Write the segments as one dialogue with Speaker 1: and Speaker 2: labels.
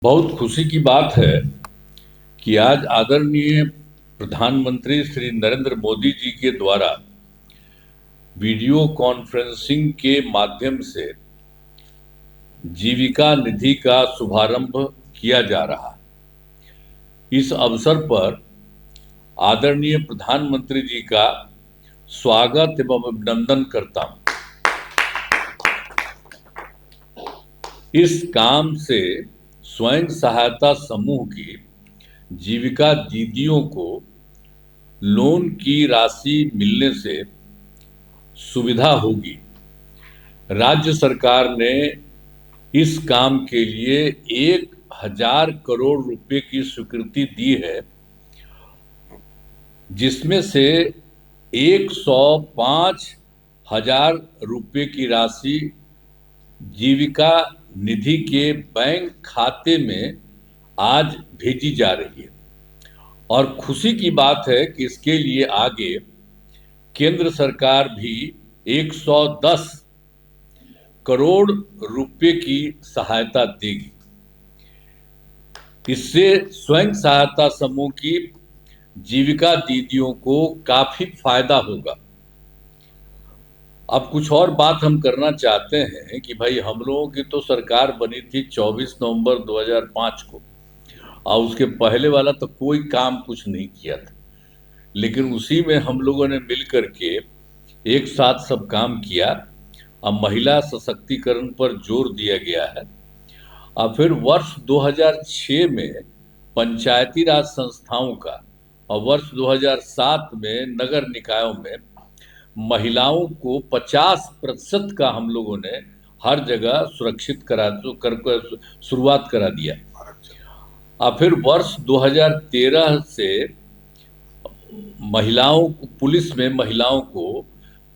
Speaker 1: बहुत खुशी की बात है कि आज आदरणीय प्रधानमंत्री श्री नरेंद्र मोदी जी के द्वारा वीडियो कॉन्फ्रेंसिंग के माध्यम से जीविका निधि का शुभारंभ किया जा रहा है। इस अवसर पर आदरणीय प्रधानमंत्री जी का स्वागत एवं अभिनंदन करता हूं। इस काम से स्वयं सहायता समूह की जीविका दीदियों को लोन की राशि मिलने से सुविधा होगी। राज्य सरकार ने इस काम के लिए 1,000 करोड़ रुपए की स्वीकृति दी है, जिसमें से 105,000 रुपए की राशि जीविका निधि के बैंक खाते में आज भेजी जा रही है। और खुशी की बात है कि इसके लिए आगे केंद्र सरकार भी 110 करोड़ रुपए की सहायता देगी। इससे स्वयं सहायता समूह की जीविका दीदियों को काफी फायदा होगा। अब कुछ और बात हम करना चाहते हैं कि भाई हम लोगों की तो सरकार बनी थी 24 नवंबर 2005 को, और उसके पहले वाला तो कोई काम कुछ नहीं किया था, लेकिन उसी में हम लोगों ने मिल करके एक साथ सब काम किया। अब महिला सशक्तिकरण पर जोर दिया गया है। अब फिर वर्ष 2006 में पंचायती राज संस्थाओं का और वर्ष 2007 में नगर निकायों में महिलाओं को 50% का हम लोगों ने हर जगह सुरक्षित कर शुरुआत करा दिया। अब फिर वर्ष 2013 से पुलिस में महिलाओं को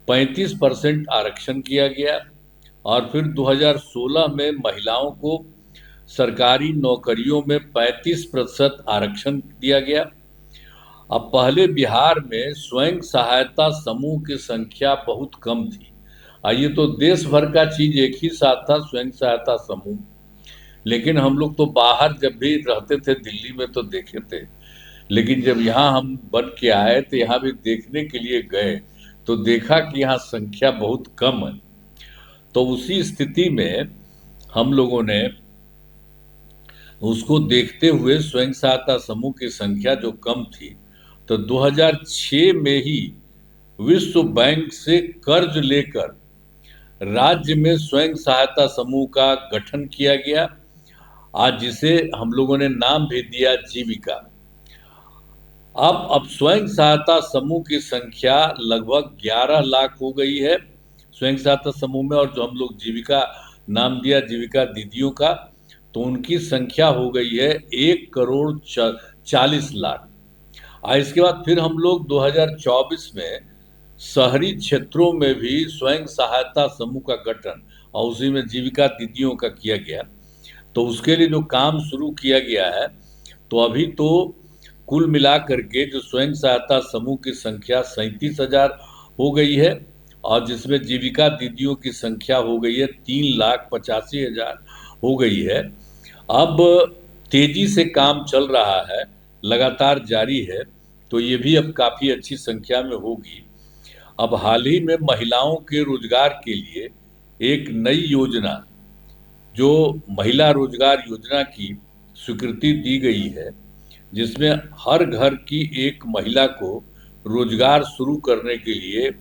Speaker 1: 35% आरक्षण किया गया, और फिर 2016 में महिलाओं को सरकारी नौकरियों में 35% आरक्षण दिया गया। अब पहले बिहार में स्वयं सहायता समूह की संख्या बहुत कम थी। ये तो देश भर का चीज एक ही साथ था, स्वयं सहायता समूह। लेकिन हम लोग तो बाहर जब भी रहते थे दिल्ली में तो देखे थे, लेकिन जब यहाँ हम बन के आए तो यहाँ भी देखने के लिए गए तो देखा कि यहाँ संख्या बहुत कम है। तो उसी स्थिति में हम लोगों ने उसको देखते हुए स्वयं सहायता समूह की संख्या जो कम थी, तो 2006 में ही विश्व बैंक से कर्ज लेकर राज्य में स्वयं सहायता समूह का गठन किया गया, आज जिसे हम लोगों ने नाम भी दिया जीविका। अब स्वयं सहायता समूह की संख्या लगभग 11 लाख हो गई है स्वयं सहायता समूह में, और जो हम लोग जीविका नाम दिया जीविका दीदियों का, तो उनकी संख्या हो गई है 1,40,00,000। इसके बाद फिर हम लोग 2024 में शहरी क्षेत्रों में भी स्वयं सहायता समूह का गठन और उसी में जीविका दीदियों का किया गया। तो उसके लिए जो काम शुरू किया गया है, तो अभी तो कुल मिला करके जो स्वयं सहायता समूह की संख्या 37,000 हो गई है, और जिसमें जीविका दीदियों की संख्या हो गई है 3,85,000 हो गई है। अब तेजी से काम चल रहा है, लगातार जारी है, तो ये भी अब काफ़ी अच्छी संख्या में होगी। अब हाल ही में महिलाओं के रोजगार के लिए एक नई योजना, जो महिला रोजगार योजना की स्वीकृति दी गई है, जिसमें हर घर की एक महिला को रोजगार शुरू करने के लिए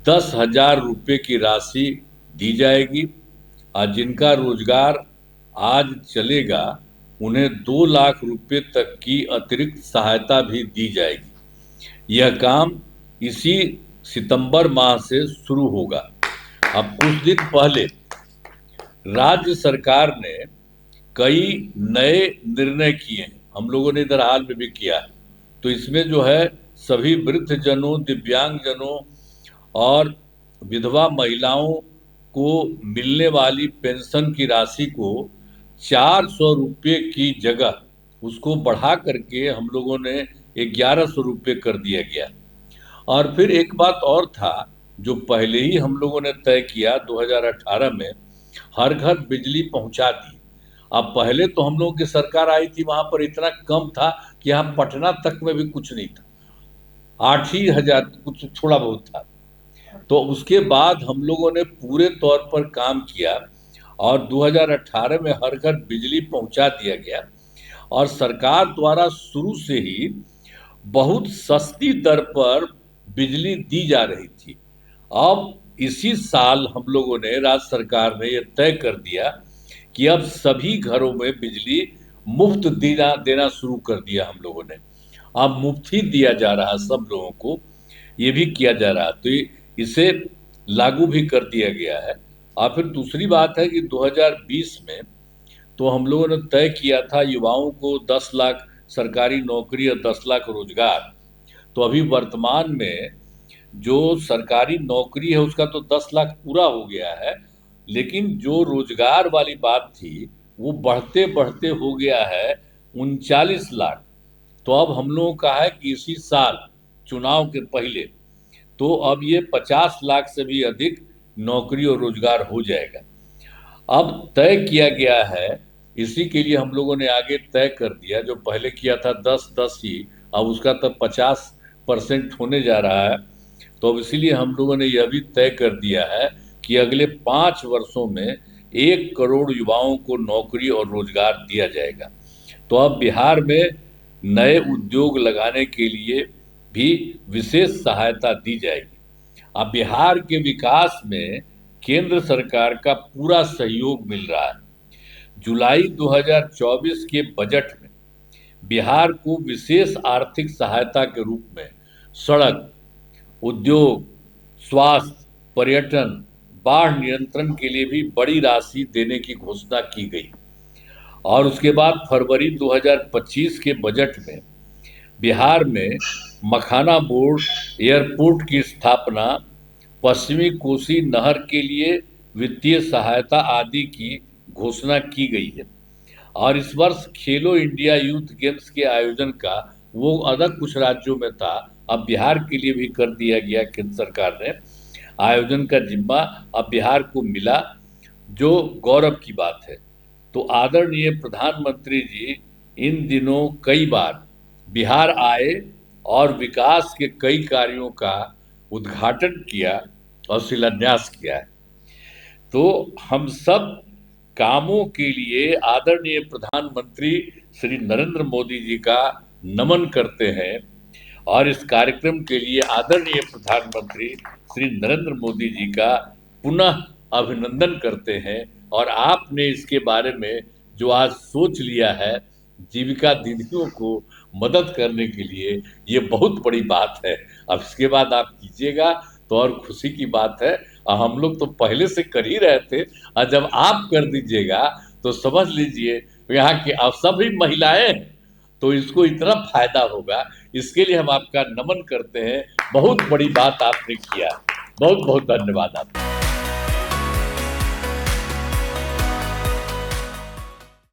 Speaker 1: 10,000 रुपये की राशि दी जाएगी, और जिनका रोजगार आज चलेगा उन्हें 2 लाख रुपए तक की अतिरिक्त सहायता भी दी जाएगी। यह काम इसी सितंबर माह से शुरू होगा। अब कुछ दिन पहले राज्य सरकार ने कई नए निर्णय किए हैं, हम लोगों ने इधर हाल में भी किया है। तो इसमें जो है सभी वृद्ध जनों, दिव्यांग जनों और विधवा महिलाओं को मिलने वाली पेंशन की राशि को 400 रुपये की जगह उसको बढ़ा करके हम लोगों ने 1,100 रुपये कर दिया गया। और फिर एक बात और था जो पहले ही हम लोगों ने तय किया 2018 में, हर घर बिजली पहुंचा दी। अब पहले तो हम लोगों की सरकार आई थी, वहां पर इतना कम था कि यहाँ पटना तक में भी कुछ नहीं था, 8 ही हजार कुछ थोड़ा बहुत था। तो उसके बाद हम लोगों ने पूरे तौर पर काम किया और 2018 में हर घर बिजली पहुंचा दिया गया, और सरकार द्वारा शुरू से ही बहुत सस्ती दर पर बिजली दी जा रही थी। अब इसी साल हम लोगों ने, राज्य सरकार ने यह तय कर दिया कि अब सभी घरों में बिजली मुफ्त देना देना शुरू कर दिया हम लोगों ने। अब मुफ्त ही दिया जा रहा सब लोगों को, ये भी किया जा रहा, तो इसे लागू भी कर दिया गया है। और फिर दूसरी बात है कि 2020 में तो हम लोगों ने तय किया था युवाओं को 10 लाख सरकारी नौकरी और 10 लाख रोजगार। तो अभी वर्तमान में जो सरकारी नौकरी है उसका तो 10 लाख पूरा हो गया है, लेकिन जो रोजगार वाली बात थी वो बढ़ते बढ़ते हो गया है 39 लाख। तो अब हम लोगों का है कि इसी साल चुनाव के पहले तो अब ये 50 लाख से भी अधिक नौकरी और रोजगार हो जाएगा। अब तय किया गया है, इसी के लिए हम लोगों ने आगे तय कर दिया, जो पहले किया था 10-10 ही, अब उसका तो 50% होने जा रहा है। तो अब इसीलिए हम लोगों ने यह भी तय कर दिया है कि अगले 5 वर्षों में 1 करोड़ युवाओं को नौकरी और रोजगार दिया जाएगा। तो अब बिहार में नए उद्योग लगाने के लिए भी विशेष सहायता दी जाएगी। अब बिहार के विकास में केंद्र सरकार का पूरा सहयोग मिल रहा है। जुलाई 2024 के बजट में बिहार को विशेष आर्थिक सहायता के रूप में सड़क, उद्योग, स्वास्थ्य, पर्यटन, बाढ़ नियंत्रण के लिए भी बड़ी राशि देने की घोषणा की गई। और उसके बाद फरवरी 2025 के बजट में बिहार में मखाना बोर्ड, एयरपोर्ट की स्थापना, पश्चिमी कोसी नहर के लिए वित्तीय सहायता आदि की घोषणा की गई है। और इस वर्ष खेलो इंडिया यूथ गेम्स के आयोजन का, वो अलग कुछ राज्यों में था, अब बिहार के लिए भी कर दिया गया। केंद्र सरकार ने आयोजन का जिम्मा अब बिहार को मिला, जो गौरव की बात है। तो आदरणीय प्रधानमंत्री जी इन दिनों कई बार बिहार आए और विकास के कई कार्यों का उद्घाटन किया और शिलान्यास किया है। तो हम सब कामों के लिए आदरणीय प्रधानमंत्री श्री नरेंद्र मोदी जी का नमन करते हैं, और इस कार्यक्रम के लिए आदरणीय प्रधानमंत्री श्री नरेंद्र मोदी जी का पुनः अभिनंदन करते हैं। और आपने इसके बारे में जो आज सोच लिया है जीविका दीदियों को मदद करने के लिए, ये बहुत बड़ी बात है। अब इसके बाद आप कीजिएगा तो और खुशी की बात है। और हम लोग तो पहले से कर ही रहे थे, और जब आप कर दीजिएगा तो समझ लीजिए यहाँ की आप सभी महिलाएं हैं, तो इसको इतना फायदा होगा। इसके लिए हम आपका नमन करते हैं, बहुत बड़ी बात आपने किया। बहुत बहुत धन्यवाद आपका।